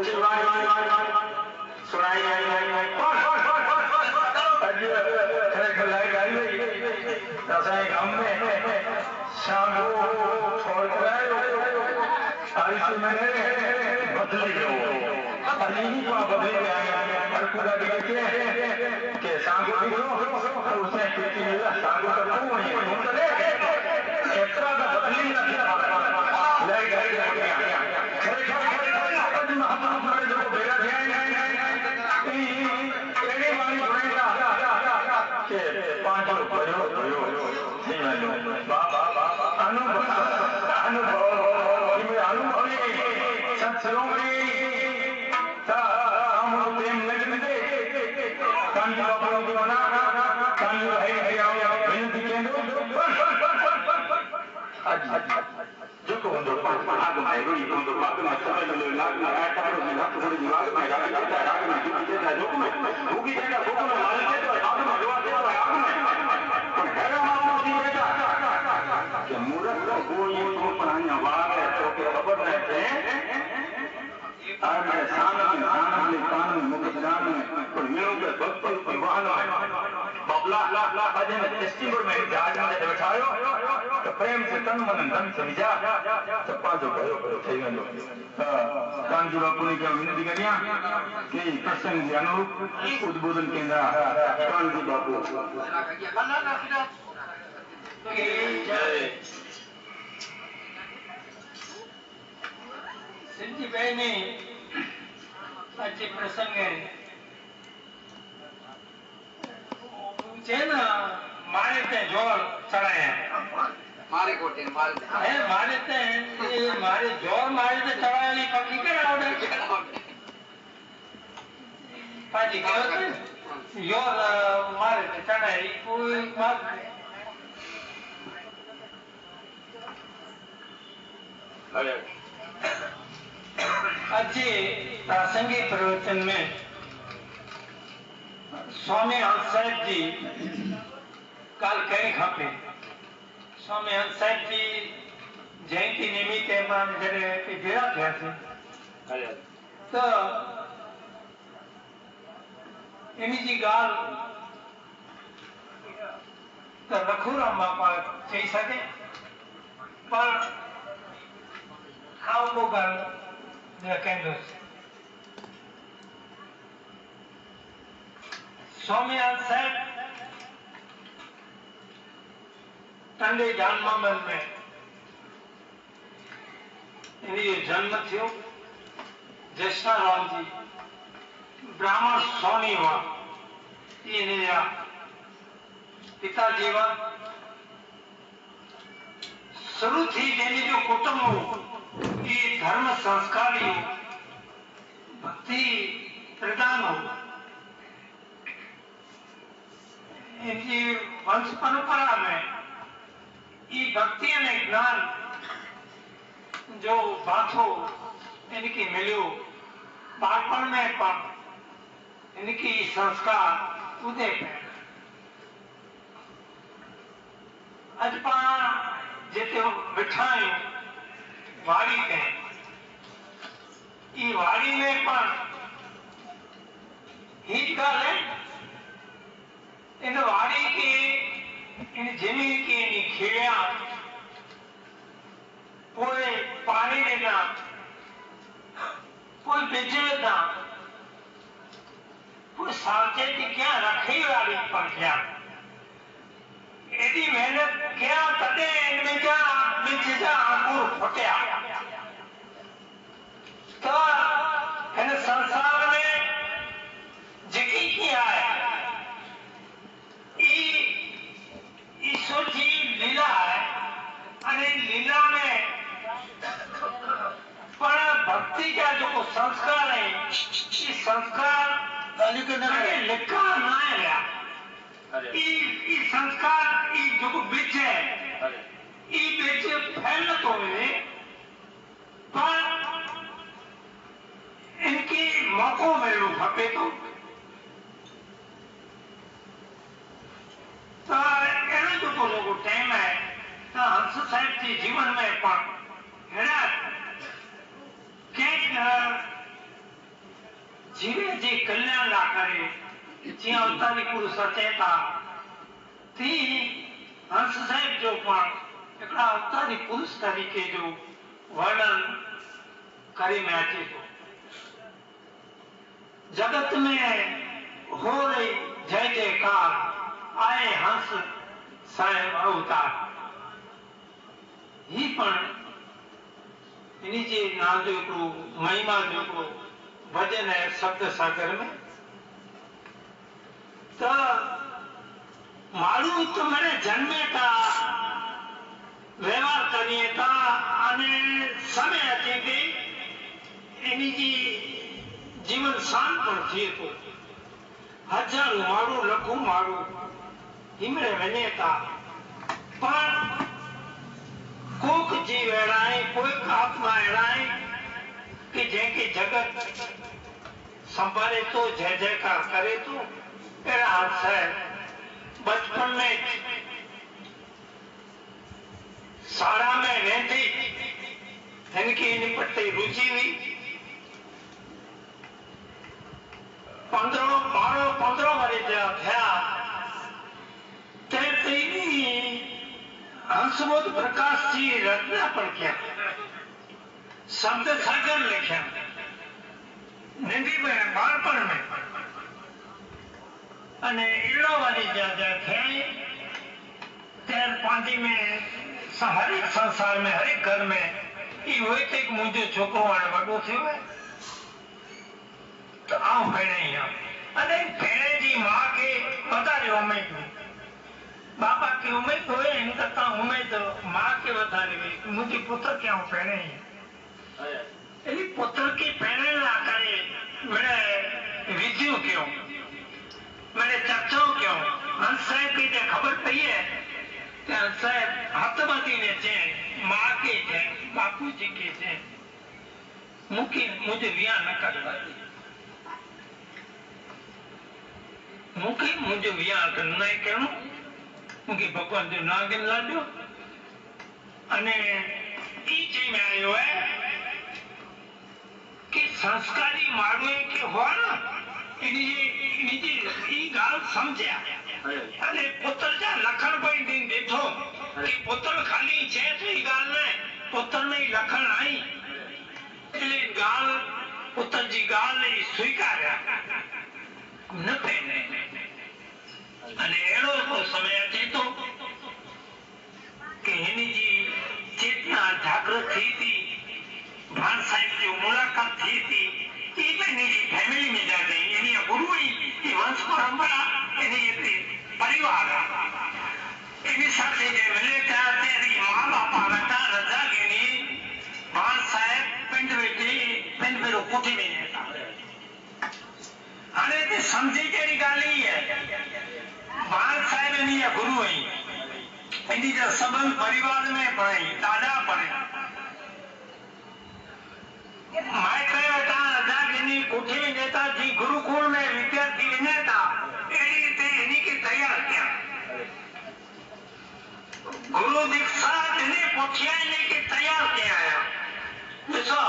सच्ची बात सुनाई खरेखर लाइट आई हुई गांव में शाम को छोड़ कर मैंने बदली बदली और पूरा के शाम को उसने शाम को बदली प्रेम से तन मन धन से विजा पांचो भयो થઈ ગયો કાનજી બાપુની કે વિનંતી કર્યા કે પ્રસંગ જે અનુરૂપ ઉદ્બોધન કેન્દ્ર કાનજી બાપુ सिंधी बहनी आज प्रसंग है ना मारे ते जोर चढ़ाए मारे कोटे मारे ते मारे जोर मारे ते चढ़ाए पक्की के आवड़े पाजी के जोर मारे ते चढ़ाए कोई बात अरे आज प्रासंगिक प्रवचन में स्वामी हंस साहब जी काल कई खपे स्वामी हंस साहब जी जयंती निमित्ते मान जरे के भेड़ा थया छे तो इनी जी गाल तो रखूराम बापा चई सके पर खाओ को गाल ने कहंदो स्वामी हंस साहब टंडे जानमामल में इन्हीं जन्म थियो जैसा राम जी ब्राह्मण सोनी हुआ ये पिताजी वा शुरू थी जेनी जो कुटुंब हो ये धर्म संस्कारी हो भक्ति प्रदान हो इनकी वंश परंपरा में ये भक्ति ने ज्ञान जो बाथो इनकी मिलो बालपन में पर इनकी संस्कार उदय पे अजपा जिते बिठाई वाड़ी पे ये वाड़ी में पर ही गाल है इन वाड़ी की इन जमीन की इन खिड़िया कोई पानी देना कोई बिजली ना कोई सावचेती क्या रखी वाली पर क्या एडी मेहनत क्या तदे इनमें क्या बिच जा अंकुर फुटिया तो इन संसार में जिकी किया है ईश्वर जी लीला है अने लीला में पर भक्ति का जो संस्कार है ये संस्कार लिखा ना है ये संस्कार ये जो बीच है ये बीच फैल तो है पर इनकी मौकों में लोग खपे तो एना जो लोगों टाइम है तो हंस साहब जी जीवन में पर हेड़ा के जीवे जी कल्याण ला करे जी अवतारी पुरुष अचे था थी हंस साहब जो पण एकड़ा अवतारी पुरुष तरीके जो वर्णन करे में अचे तो जगत में हो रही जय जयकार आए हंस साहब अवतार ही पण इन्हीं जे नाम जो एकड़ो महिमा जो एकड़ो भजन है शब्द सागर में तो मालूम तो मैंने जन्मे था व्यवहार करिए था अने समय अचे थे इन्हीं जी जीवन शान पर थिए तो हजारों मारू लखों मारू हिमरे वने था पर कोक जीव अड़ाए कोई आत्मा अड़ाए कि जैके जगत संभाले तो जय जयकार करे तो एड़ा हाथ है बचपन में शाला में रहती इनकी निपटती रुचि हुई 15 वर्ष था हंसबोध प्रकाश जी रचना पर क्या शब्द सागर लिखा निधि में बालपण में अने एड़ो वाली ज्यादा थे तेर पांची में हर एक संसार में हर एक घर में ये हुए थे कि मुझे छोकरो आने वडो थयो है तो आऊं भेणे ही अने भेणे जी मां के वधारे उम्मीद हुई बापा की उम्मीद हुई इन करता उम्मीद मां के वधारे हुई मुझे पुत्र क्या हूं भेणे ही एली पुत्र की भेणे ला करे मेरे विद्यु क्यों मेरे चाचो क्यों हंस साहब की जे खबर पई है कि हंस साहब हथमती ने चे मां के चे बापू जी के चे मुझे विया न करवा मुझे विया करना है कहूं मुझे भगवान जो नागिन लाड्यो अने ई चई में आयो है कि संस्कारी माण्हू के हो ना इनी ई गाल समझया अने पुत्र जा लखन भाई दिन देखो कि पुत्र खाली छे तो ई गाल ने पुत्र में लखन आई એટલે ગાલ પુત્રજી ગાલ ને સ્વીકાર્યા ન પેને અને એનો તો સમય છે તો કે એની જે ચેતના જાગૃત થઈ હતી ભાન સાહેબ જે મુલાકાત થઈ હતી એ એની જે ફેમિલી में जाते એની ગુરુ એ વંશ પરંપરા એની પરિવાર એની સાથે જે મિલે ત્યારે માँ बाप હતા રજા ગેની भान साहेब पिंड बेटी पिंड में कोठी में रहता अरे ते समझी केड़ी गाली है भान साहेब नहीं है गुरु है इन्हीं जो संबंध परिवार में पड़े दादा पड़े मैं कहे बेटा रजा गिनी कोठी में रहता जी गुरुकुल में विद्यार्थी रहता एड़ी ते इन्हीं की तैयार किया गुरु दीक्षा इन्हीं पोठिया इन्हीं की तैयार किया है देखो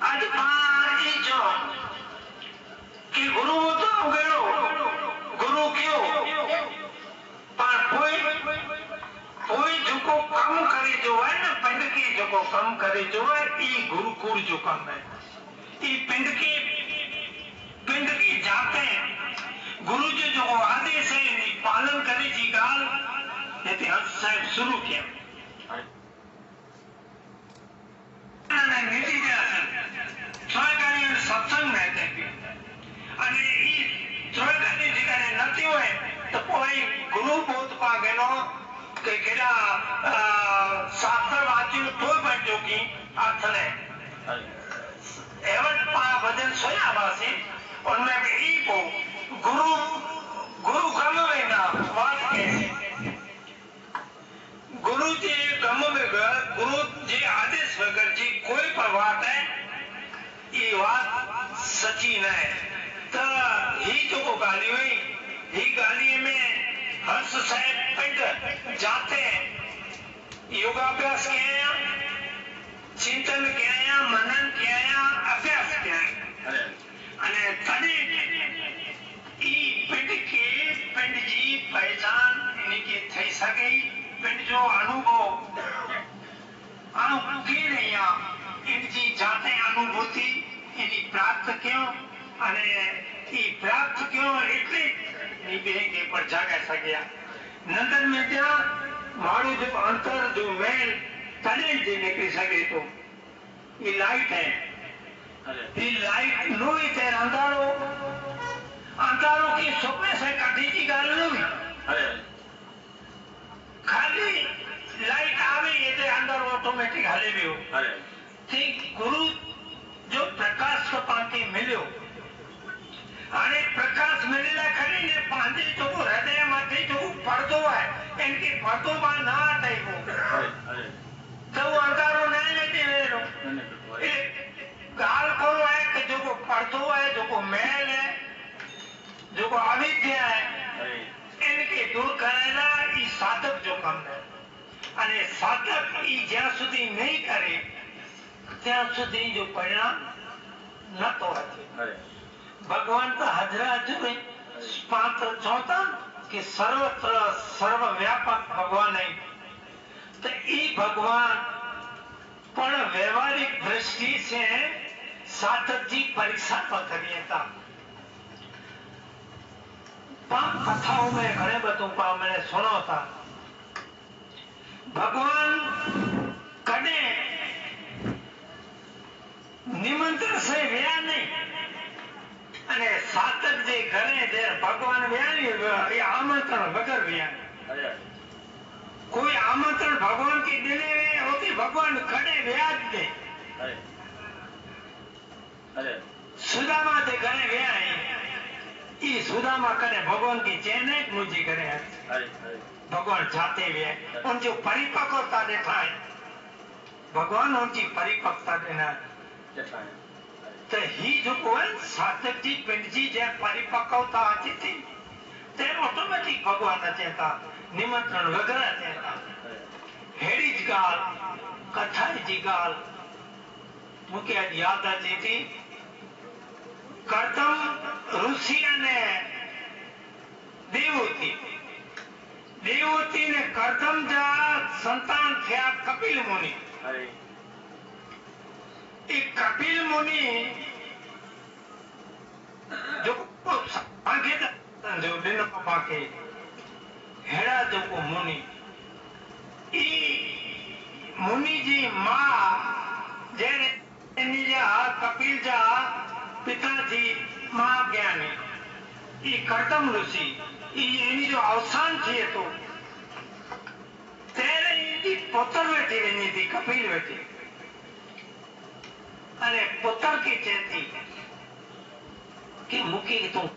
आज पानी जो कि गुरु तो उगेलो गुरु क्यों पर कोई जो को कम करे जो है ना पिंड की जो को कम करे जो है ये गुरुकुल जो कम है ये पिंड की जाते गुरु जी जो को आदेश है पालन करे जी गाल इतिहास साहब शुरू किया सत्संग में गुरु बोध पागेनो के शास्त्र वाची तो बच्चों की अर्थ ने एवं भजन सोया वासी उनमें भी ई को गुरु क्रम में ना बात कैसे गुरु जी क्रम में गुरु जी आदेश वगैरह जी कोई पर बात है ये बात सची न है तो ही जो को गाली हुई ही गाली में हंस साहब पिंड जाते हैं योगाभ्यास किया चिंतन किया मनन किया अभ्यास किया क्यों अने ई प्राप्त क्यों એટલે નીબે કે પર જાગે સગ્યા નંતર में ત્યાં મારું जो अंतर जो मेल तने जे निकली सके तो ये लाइट है ये लाइट नो ही तेरा अंधारो की सुपने से कटी की गाल नहीं खाली लाइट आवे ये ते अंदर ऑटोमेटिक हले भी हो ठीक गुरु जो प्रकाश को पाके मिलो अरे प्रकाश मिलेला खरी ने पांजे जो हृदय माथे जो पर्दो है इनके पर्दो में ना आते वो तो अंधारो नहीं लेते वेरो गाल को है कि जो पर्दो है जो मैल है जो अविद्या है इनके दूर करेला ई साधक जो काम है अने साधक ई ज्यां सुधी नहीं करे त्यां सुधी जो परिणाम न तो है भगवान तो हजरा में पात्र चौथा कि सर्वत्र सर्वव्यापक भगवान है तो ई भगवान पर व्यवहारिक दृष्टि से साधक जी परीक्षा पर करिए था कथाओं में घणे बतों का मैंने सुना था भगवान कदे निमंत्रण से व्या नहीं अने सातक जे घरे देर भगवान व्या नहीं ये आमंत्रण वगर व्या कोई आमंत्रण भगवान की देने में होती भगवान कदे व्या दे सुदामा जे घरे व्या है ई सुदामा करे भगवान की चेने मुझी करे भगवान जाते हुए उनकी परिपक्वता दिखाए भगवान उनकी परिपक्वता देना तो ही जो कोई साधक जी पिंड जी जे परिपक्वता आती थी ते ऑटोमेटिक भगवान चेता निमंत्रण वगैरह चेता हेड़ी जी गाल कथा जी गाल मुझे आज याद आती थी कर्दम ऋषि ने देवती ने कर्दम जा संतान थे कपिल मुनि कपिल मुनि जो जो दिन पाके हेड़ा जो को मुनि मुनि जी मां जे कपिल जा पिताजी मां ज्ञानी ये कर्दम ऋषि ये जो अवसान थी तो तेरे ये पुत्र बैठी रहनी थी कपिल बैठी अरे पुत्र की चेती कि मुखी तू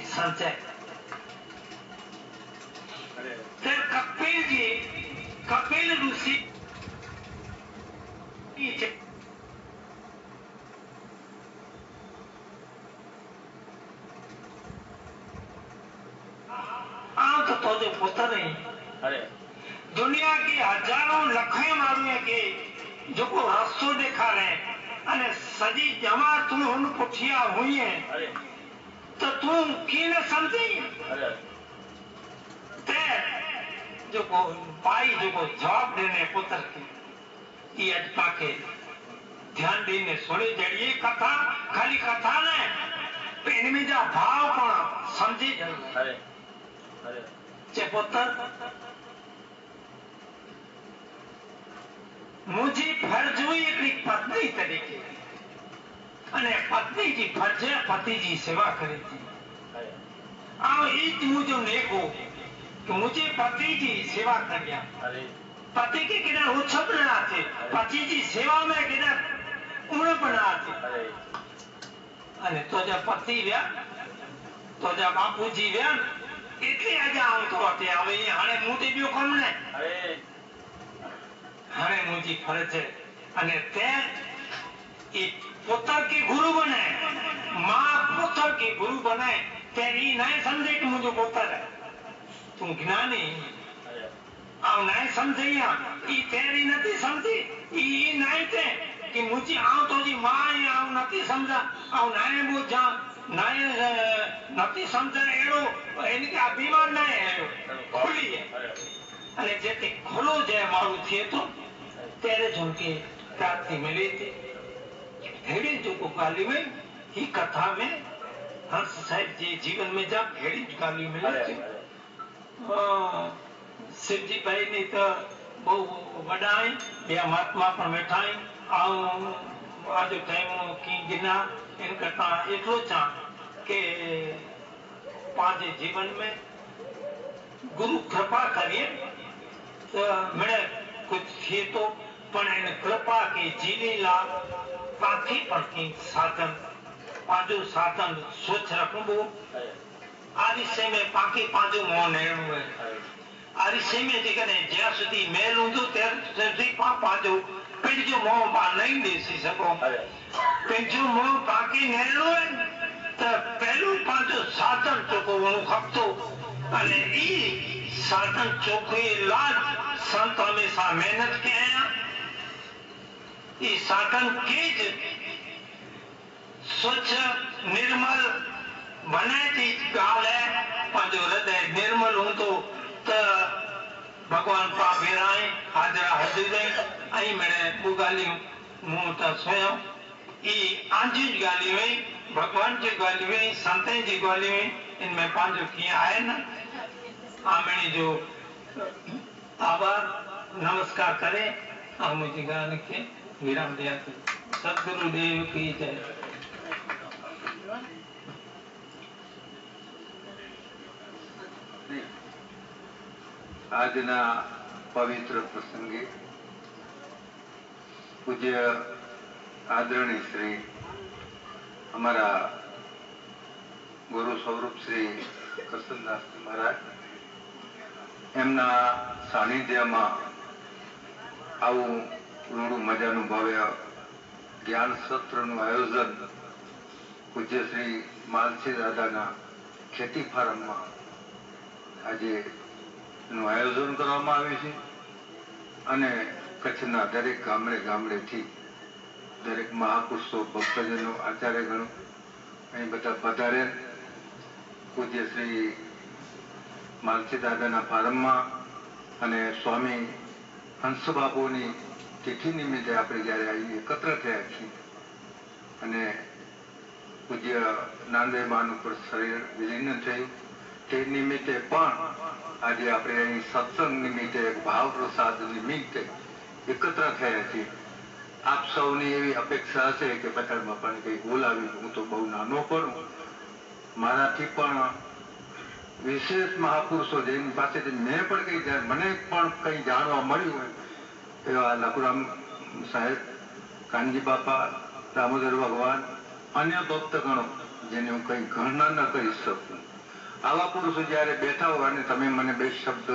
संचय तेरे कपिल ऋषि तो जो पुत्र नहीं दुनिया की हजारों लखे मारू के जो को रास्तो देखा रहे अने सजी जमा तू उन पुठिया हुई है तो तू की न समझी ते जो को पाई जो को जवाब देने पुत्र की ये अज पाके ध्यान देने सुनी जड़िए कथा खाली कथा ने इनमें जा भाव पण समझी चे पुत्र मुझी फर्ज हुई एक पत्नी तरीके अने पत्नी की फर्ज है पति जी सेवा करे थी आओ इच मुझे नेको कि मुझे पति जी सेवा कर गया पति के किधर उत्सव बना थे पति जी सेवा में किधर उम्र बना थे अने तो जब पति व्या तो जब बापू जी व्या इतने आजा आऊं तो आते आवे ये हाने मुझे भी कम ने हाने मुझे फर्ज है अने ते ये पुत्र के गुरु बने माँ पुत्र के गुरु बने तेरी नहीं समझे कि मुझे पुत्र है तुम ज्ञानी आओ नहीं समझे या ये तेरी नहीं समझी ये नहीं थे कि मुझे आओ तो जी माँ ये आओ नहीं समझा आओ नहीं बुझा नहीं नहीं समझा एड़ो इनके अभिमान नहीं है खुली है अरे जेते खुलो जय मारू थे तो तेरे झुमके प्राप्ति मिली थी हेड़ी जो को गाली में ये कथा में हंस साहिब जी जीवन में जब हेड़ी गाली मिले छे शिवजी भाई ने तो बहु वडा है या महात्मा पर बैठा है आज टाइम की गिना इन कथा एटलो चा के पांच जीवन में गुरु कृपा करिए तो मेरे कुछ थी तो पण इन कृपा की जीवी ला पाखी पर की साधन पांचो साधन सोच रखबो आरिसे में पाखी पांचो मोह नेणो है आरिसे में जेकने ज्या सुधी मेल हुंदो त्यार सुधी पांचो पिंजो मोह पा नहीं देसी सको पिंजो मोह पाखी नेणो है तो पहलो पांचो साधन चोको वो खपतो अने ई साधन चोखे लाज संत हमेशा मेहनत के हैं ई साधन केज स्वच्छ निर्मल बने थी गाल है पांचो हृदय निर्मल हूं तो भगवान पा भेराए हाजरा हजूरे आई मैंने वो गाली मुंह ता सोया ई आंजी गाली में भगवान जी गाली में संतें जी गाली में इनमें पांचो किया है ना आमणी जो आभार नमस्कार करे और मुझे गाने के विराम दिया सदगुरु देव की जय। આજના પવિત્ર પ્રસંગે પૂજ્ય આદરણીય શ્રી અમારા ગુરુ સ્વરૂપ શ્રી કરસનદાસજી મહારાજ એમના સાનિધ્યમાં આવું રૂડું મજાનું ભવ્ય જ્ઞાન સત્રનું આયોજન પૂજ્ય શ્રી માલસી દાદાના ખેતી ફાર્મમાં આજે નું આયોજન કરવામાં આવ્યું છે અને કચ્છના દરેક ગામડેથી દરેક મહાપુરુષો ભક્તજનો આચાર્યગણો અહીં બધા પધારે પૂજ્ય શ્રી માલસી દાદાના ફાર્મમાં અને સ્વામી હંસબાબુની તિથિ નિમિત્તે આપણે જ્યારે અહીં એકત્ર થયા છીએ અને પૂજ્ય નાંદેમાનું પર શરીર વિલીન થયું તે નિમિત્તે પણ આજે આપણે અહીં સત્સંગ નિમિત્તે ભાવ પ્રસાદ નિમિત્તે એકત્ર થયા છીએ આપ સૌની એવી અપેક્ષા હશે કે પટેલ બાપાને કંઈ બોલાવી હું તો બહુ નાનો પડું મારાથી પણ વિશેષ મહાપુરુષો જેની પાસેથી મેં પણ કંઈ મને પણ કંઈ જાણવા મળ્યું હોય એવા લખુરામ સાહેબ કાનજી બાપા દામોદર ભગવાન અન્ય ભક્તગણો જેને હું કંઈ ગણના ન કરી શકું આવા પુરુષો જ્યારે બેઠા હોય અને તમે મને બે શબ્દ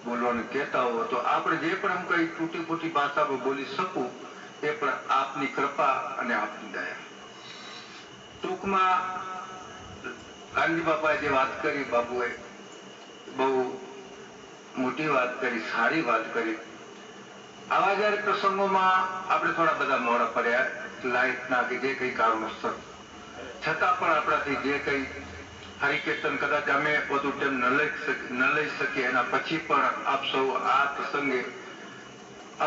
બોલવાનું કહેતા હો તો આપણે જે પણ હું કંઈ તૂટી ફૂટી ભાષામાં બોલી શકું એ પણ આપની કૃપા અને આપની દયા ટૂંકમાં કાનજી બાપાએ જે વાત કરી બાબુએ બહુ મોટી વાત કરી સારી વાત કરી આવા જ્યારે પ્રસંગોમાં આપણે થોડા બધા મોડા પડ્યા લાઈટના કે જે કંઈ કારણોસર છતાં પણ આપણાથી જે કંઈ હરિકીર્તન કદાચ અમે બધું ટાઈમ ન લઈ શકીએ એના પછી પણ આપ સૌ આ પ્રસંગે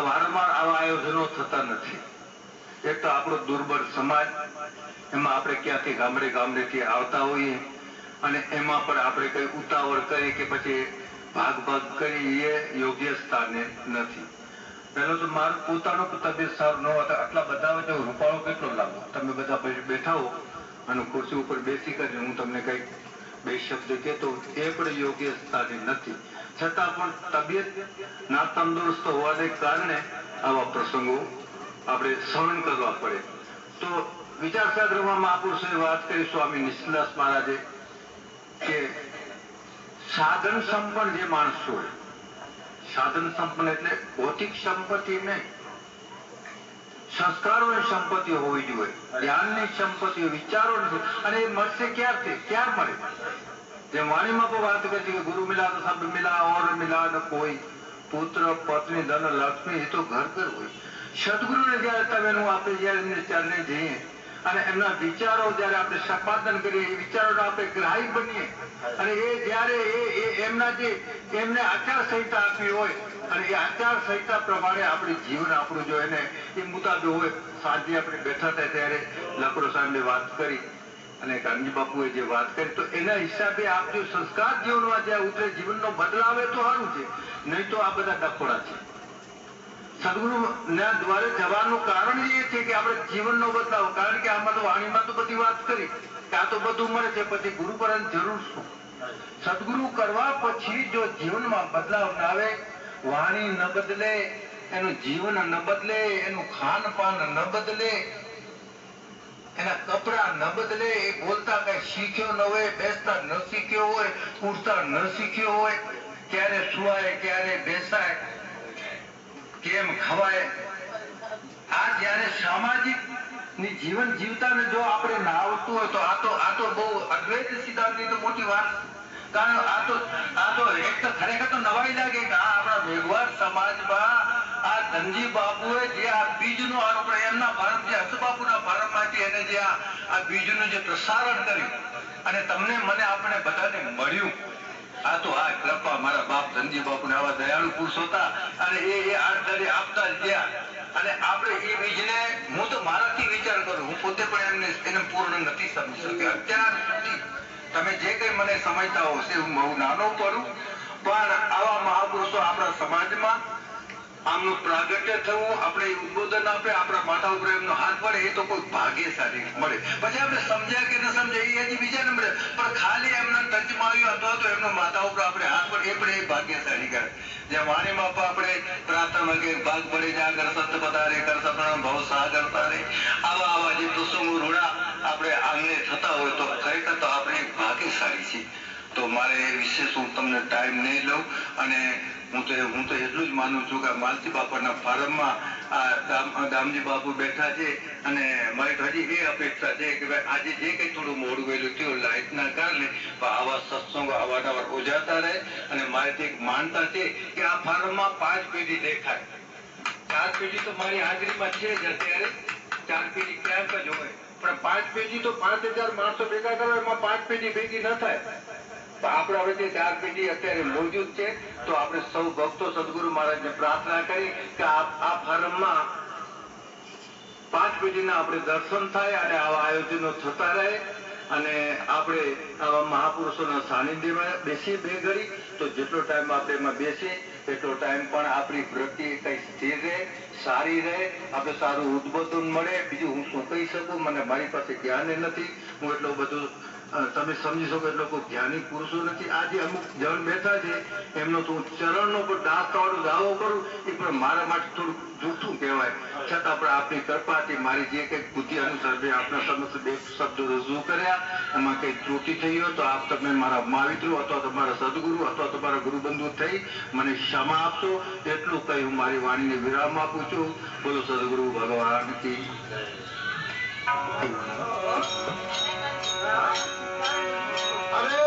વારંવાર આવા આયોજનો થતા નથી એક તો આપણો દુર્બળ સમાજ એમાં આપણે ક્યાંથી ગામડેથી આવતા હોઈએ અને એમાં પણ આપણે કઈ ઉતાવળ કરી કે પછી ભાગ કરી એ યોગ્ય સ્થાને નથી પહેલો તો મારું પોતાનો તબિયત સારું ન હોતા આટલા બધા રૂપાળો કેટલો લાગો તમે બધા બેઠા હો અને ખુરશી ઉપર બેસી કરીને હું તમને કઈ બે શબ્દ કહેતો એ પણ યોગ્ય સ્થાને નથી છતાં પણ તબિયત ના તંદુરસ્ત હોવાને કારણે આવા પ્રસંગો આપણે સહન કરવા પડે તો વિચાર સાગરમાં મહાપુરુષોએ વાત કરી સ્વામી નિષ્કલાસ મહારાજે કે સાધન સંપન્ન જે માણસો હોય સાધન સંપન્ન એટલે ભૌતિક સંપત્તિ નહીં સંસ્કારોની સંપત્તિ હોવી જોઈએ જ્ઞાનની સંપત્તિ વિચારોની અને એ મળશે ક્યારથી ક્યાં મળે જેમ વાણીમાં પણ વાત કરી કે ગુરુ મિલા તો સબ મિલા और मिला न कोई પુત્ર પત્ની ધન લક્ષ્મી એ તો ઘર ઘર હોય સદગુરુને જયારે તમે આપણે જયારે એમને ચરણે જઈએ અને એમના વિચારો જયારે આપણે સંપાદન કરીએ એ વિચારોને આપણે ગ્રાહી બનીએ અને એ જયારે એમના જે એમને આચાર સંહિતા આપી હોય અને એ આચાર સંહિતા પ્રમાણે આપણી જીવન આપણું જો એને એ મુતાબે હોય. સાંજે આપણે બેઠા હતા ત્યારે લકડો સાહેબે વાત કરી અને ગાંધી બાપુએ જે વાત કરી તો એના હિસાબે આપ જો સંસ્કાર જીવનમાં જે ઉતરે જીવનનો બદલાવે તો સારું છે, નહીં તો આ બધા ડફોડા છે. સદગુરુ ના દ્વારે જવાનું કારણ એ છે કે આપણે જીવનનો બદલાવ, કારણ કે આમાં તો વાણીમાં તો બધી વાત કરી કે આ તો બધું મળે છે, પછી ગુરુ કરવાની જરૂર શું? સદગુરુ કરવા પછી જો જીવનમાં બદલાવ ના આવે, વાણી ન બદલે, એનું જીવન ન બદલે, એનું ખાનપાન ન બદલે, એના કપડા ન બદલે, એ બોલતા કઈ શીખ્યો ન હોય, બેસતા ન શીખ્યો હોય, ઉઠતા ન શીખ્યો હોય, ક્યારે સુવાય, ક્યારે બેસાય, કેમ ખવાય, આ જયારે સામાજિક ની જીવન જીવતા ને જો આપણે ના આવતું હોય તો આ તો બહુ અદ્વૈત સિદ્ધાંતની તો મોટી વાત. કારણ આ તો એક તો ખરેખર તો નવાઈ લાગે કે આ આપણા મેઘવાળ સમાજમાં આ ધનજી બાપુએ જે આ બીજનું આરોપ એમના ભારત જે હસબાપુના ભારતમાંથી એને જે આ બીજનું જે પ્રસારણ કર્યું અને તમને મને આપણે બધાને મળ્યું, આ તો આ કૃપા મારા બાપ ધનજી બાપુ આવા દયાળુ પુરુષ હતા અને એ આડદારી આપતા જ ગયા. અને આપણે એ બીજને હું તો મારાથી વિચાર કરું, હું પોતે પણ એને પૂર્ણ નથી સમજી શક્યો અત્યાર સુધી. તમે જે કઈ મને સમજતા હો છે હું બહુ નાનો પડું, પણ આવા મહાપુરુષો આપણા સમાજમાં આમનું પ્રાગટ્ય થવું, આપણે ઉદ્બોધન આપે, આપણા માથા ઉપર એમનો હાથ પડે એ તો કોઈ ભાગ્યશાળી મળે. પછી આપણે સમજ્યા કે ન સમજ્યા એ હજી બીજાને મળે, પણ ખાલી એમના ટચમાં આવ્યું અથવા તો એમનો માથા ઉપર આપણે હાથ પડે એ પણ એ ભાગ્યશાળી કરે. જ્યાં વાણીમાં આપણે પ્રાર્થના કે ભાગ પડી જા કર સત્ય પધારે કર સપના ભવ સાગર તારે, આવા જે પ્રસંગો રૂડા આપણે આંગણે થતા હોય તો ખરેખર તો આપણે ભાગ્યશાળી છીએ. તો મારે એ વિશેષ હું તમને ટાઈમ નહીં લઉં અને હું તો એટલું જ માનું છું કે માલતી બાપાના ફાર્મમાં આ દામજી બાપુ બેઠા છે અને મારી હજી એ અપેક્ષા છે કે ભાઈ આજે જે કંઈ થોડું મોડું ગયેલું થયું લાઇટના કારણે આવા સત્સંગો અવારનવાર ઉજાતા રહે. અને મારે એક માનતા છે કે આ ફાર્મમાં 5 પેઢી દેખાય. 4 પેઢી તો મારી હાજરીમાં છે જ અત્યારે, 4 પેઢી ક્યાંક જ હોય, પણ 5 પેઢી તો 5000 માણસો ભેગા કરવા એમાં 5 પેઢી ભેગી ન થાય. આપણા વચ્ચે 4 પેઢી અત્યારે મોજૂદ છે. તો આપણે સૌ ભક્તો સદગુરુ મહારાજને પ્રાર્થના કરી કે આ ફાર્મમાં 5 પેઢીના આપણે દર્શન થાય અને આવા આયોજનો થતા રહે અને આપણે આવા મહાપુરુષોના સાનિધ્યમાં બેસી બે ઘડી. તો જેટલો ટાઈમ આપણે એમાં બેસીએ એટલો ટાઈમ પણ આપણી વૃત્તિ કઈ સ્થિર રહે, સારી રહે, આપણે સારું ઉદ્બોધન મળે. બીજું હું શું કહી શકું, મને મારી પાસે જ્ઞાન નથી, હું એટલું બધું તમે સમજી શકો એટલો કોઈ જ્ઞાની પુરુષો નથી. આજે અમુક જણ બેઠા છે એમનો તો હું ચરણનો પર દાસ થવાનો દાવો કરું એ પણ મારા માટે થોડું જૂઠું કહેવાય. છતાં પણ આપની કૃપાથી મારી જે કંઈક બુદ્ધિ અનુસાર મેં આપના સમક્ષ 2 શબ્દો રજૂ કર્યા, એમાં કંઈક ત્રુટિ થઈ હોય તો આપ તમે મારા મહાવિત્રો અથવા તમારા સદગુરુ અથવા તમારા ગુરુબંધુ થઈ મને ક્ષમા આપશો. એટલું કહી હું મારી વાણીને વિરામ આપું છું. બોલો સદગુરુ ભગવાન કી. અરે